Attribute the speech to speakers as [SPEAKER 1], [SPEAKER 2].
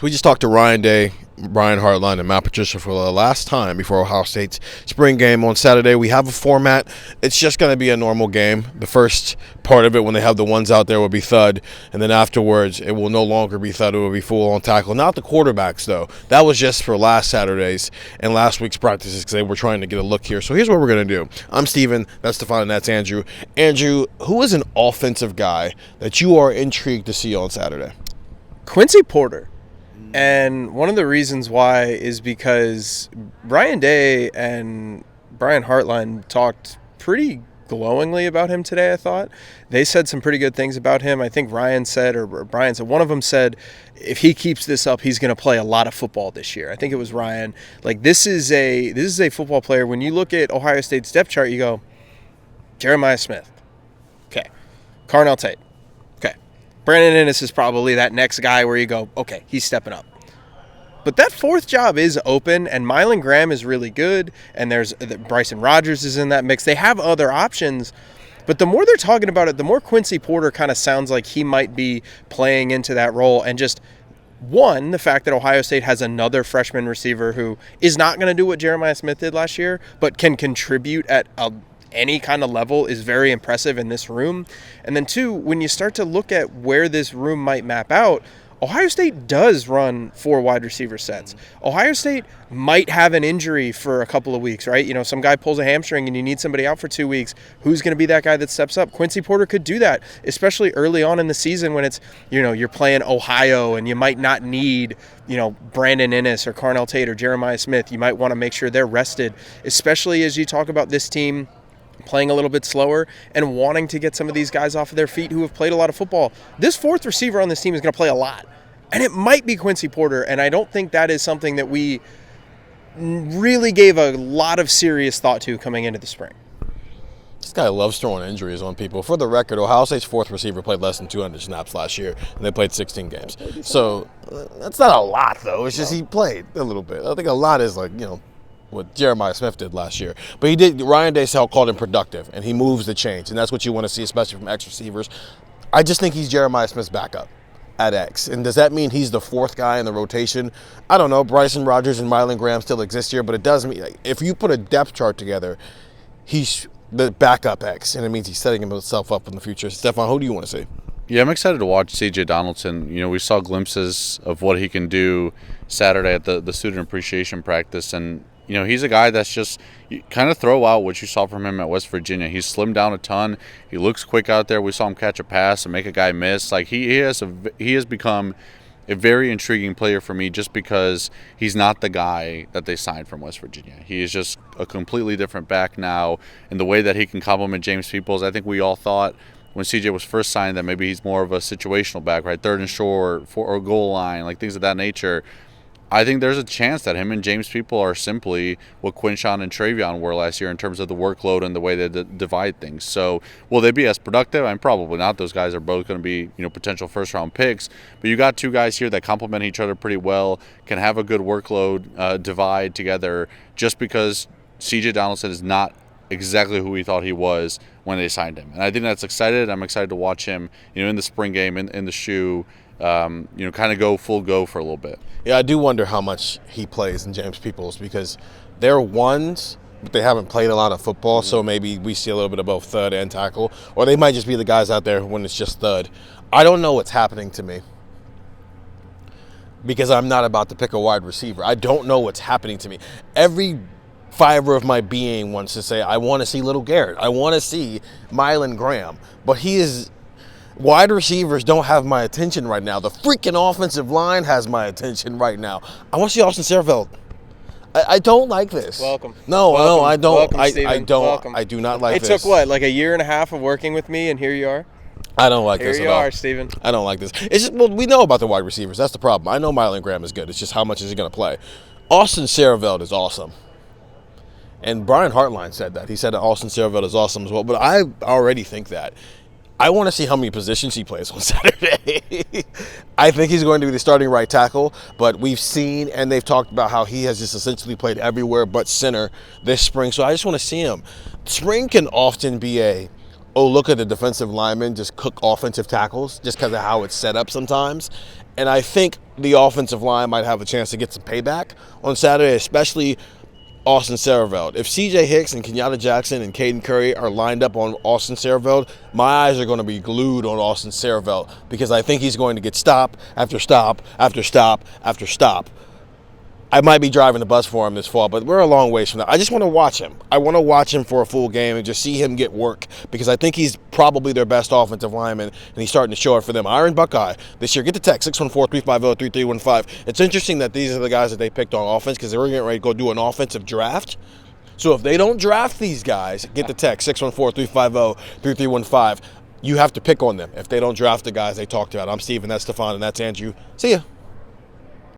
[SPEAKER 1] So we just talked to Ryan Day, Brian Hartline, and Matt Patricia for the last time before Ohio State's spring game on Saturday. We have a format. It's just going to be a normal game. The first part of it, when they have the ones out there, will be thud, and then afterwards it will no longer be thud. It will be full on tackle. Not the quarterbacks, though. That was just for last Saturday's and last week's practices because they were trying to get a look here. So here's what we're going to do. I'm Steven. That's Stefan, and that's Andrew. Andrew, who is an offensive guy that you are intrigued to see on Saturday?
[SPEAKER 2] Quincy Porter. And one of the reasons why is because Ryan Day and Brian Hartline talked pretty glowingly about him today, I thought. They said some pretty good things about him. I think Ryan said, or Brian said, one of them said, if he keeps this up, he's going to play a lot of football this year. I think it was Ryan. Like, this is a football player. When you look at Ohio State's depth chart, you go, Jeremiah Smith. Okay. Carnell Tate. Brandon Inniss is probably that next guy where you go, okay, he's stepping up. But that fourth job is open, and Mylan Graham is really good, and there's Bryson Rogers is in that mix. They have other options, but the more they're talking about it, the more Quincy Porter kind of sounds like he might be playing into that role. And just, one, the fact that Ohio State has another freshman receiver who is not going to do what Jeremiah Smith did last year, but can contribute at any kind of level is very impressive in this room. And then two, when you start to look at where this room might map out, Ohio State does run 4 wide receiver sets. Ohio State might have an injury for a couple of weeks, right? You know, some guy pulls a hamstring and you need somebody out for 2 weeks. Who's going to be that guy that steps up? Quincy Porter could do that, especially early on in the season when it's, you know, you're playing Ohio and you might not need, you know, Brandon Inniss or Carnell Tate or Jeremiah Smith. You might want to make sure they're rested, especially as you talk about this team playing a little bit slower and wanting to get some of these guys off of their feet who have played a lot of football. This fourth receiver on this team is going to play a lot, and it might be Quincy Porter, and I don't think that is something that we really gave a lot of serious thought to coming into the spring.
[SPEAKER 1] This guy loves throwing injuries on people. For the record, Ohio State's fourth receiver played less than 200 snaps last year, and they played 16 games. So that's not a lot, though. It's just he played a little bit. I think a lot is like, you know, what Jeremiah Smith did last year. But he did, Ryan Day called him productive, and he moves the chains, and that's what you want to see, especially from X receivers. I just think he's Jeremiah Smith's backup at X. And does that mean he's the fourth guy in the rotation? I don't know. Bryson Rogers and Mylan Graham still exist here, but it does mean, like, if you put a depth chart together, he's the backup X, and it means he's setting himself up in the future. Stefan, who do you want to see?
[SPEAKER 3] Yeah, I'm excited to watch C.J. Donaldson. You know, we saw glimpses of what he can do Saturday at the student appreciation practice, and you know, he's a guy that's just, you kind of throw out what you saw from him at West Virginia. He's slimmed down a ton. He looks quick out there. We saw him catch a pass and make a guy miss. Like, he has become a very intriguing player for me just because he's not the guy that they signed from West Virginia. He is just a completely different back now, and the way that he can complement James Peoples. I think we all thought when CJ was first signed that maybe he's more of a situational back, right? Third and short, or goal line, like things of that nature. I think there's a chance that him and James People are simply what Quinshawn and Travion were last year in terms of the workload and the way they divide things. So will they be as productive? I'm probably not. Those guys are both going to be, you know, potential first-round picks. But you got two guys here that complement each other pretty well, can have a good workload divide together, just because C.J. Donaldson is not exactly who we thought he was when they signed him. And I think that's excited. I'm excited to watch him, you know, in the spring game, in the shoe, you know, kind of go full go for a little bit.
[SPEAKER 1] Yeah, I do wonder how much he plays in James Peoples, because they're ones, but they haven't played a lot of football, so maybe we see a little bit of both thud and tackle, or they might just be the guys out there when it's just thud. I don't know what's happening to me, because I'm not about to pick a wide receiver. I don't know what's happening to me. Every fiber of my being wants to say, I want to see Little Garrett. I want to see Mylan Graham, but he is... Wide receivers don't have my attention right now. The freaking offensive line has my attention right now. I want to see Austin Seerveld. I don't like this.
[SPEAKER 2] Welcome.
[SPEAKER 1] No, I don't.
[SPEAKER 2] Welcome,
[SPEAKER 1] I
[SPEAKER 2] Steven.
[SPEAKER 1] don't.
[SPEAKER 2] Welcome.
[SPEAKER 1] I do not like this.
[SPEAKER 2] It took what, like a year and a half of working with me, and here you are?
[SPEAKER 1] I don't like this at all.
[SPEAKER 2] Here you are, Steven.
[SPEAKER 1] I don't like this. It's just, well, we know about the wide receivers. That's the problem. I know Mylan Graham is good. It's just how much is he going to play. Austin Seerveld is awesome. And Brian Hartline said that. He said that Austin Seerveld is awesome as well. But I already think that. I want to see how many positions he plays on Saturday. I think he's going to be the starting right tackle, but we've seen and they've talked about how he has just essentially played everywhere but center this spring. So I just want to see him. Spring can often be a oh, look at the defensive linemen just cook offensive tackles just because of how it's set up sometimes. And I think the offensive line might have a chance to get some payback on Saturday, especially Austin Sehraveld. If C.J. Hicks and Kenyatta Jackson and Caden Curry are lined up on Austin Sehraveld, my eyes are going to be glued on Austin Sehraveld because I think he's going to get stop after stop after stop after stop. I might be driving the bus for him this fall, but we're a long ways from that. I just want to watch him. I want to watch him for a full game and just see him get work because I think he's probably their best offensive lineman, and he's starting to show it for them. Iron Buckeye this year. Get the text, 614-350-3315. It's interesting that these are the guys that they picked on offense because they were getting ready to go do an offensive draft. So if they don't draft these guys, get the text, 614-350-3315. You have to pick on them if they don't draft the guys they talked about. I'm Steven, that's Stefan, and that's Andrew. See ya.